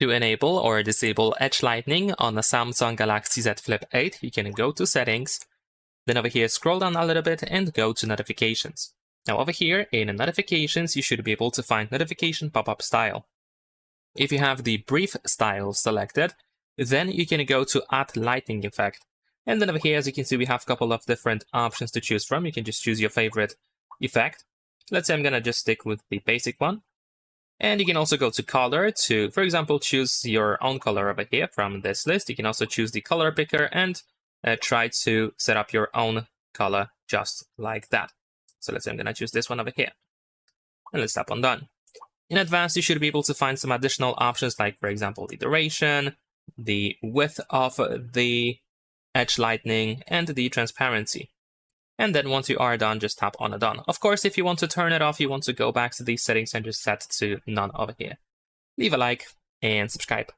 To enable or disable Edge Lightning on the Samsung Galaxy Z Flip 8, you can go to Settings, then over here scroll down a little bit and go to Notifications. Now over here in Notifications, you should be able to find Notification Pop-up Style. If you have the Brief style selected, then you can go to Add Lightning Effect. And then over here, as you can see, we have a couple of different options to choose from. You can just choose your favorite effect. Let's say I'm gonna just stick with the basic one. And you can also go to color to, for example, choose your own color over here from this list. You can also choose the color picker and try to set up your own color just like that. So let's say I'm going to choose this one over here. And let's tap on done. In advanced, you should be able to find some additional options like, for example, the duration, the width of the edge lightning, and the transparency. And then once you are done, just tap on done. Of course, if you want to turn it off, you want to go back to these settings and just set to none over here. Leave a like and subscribe.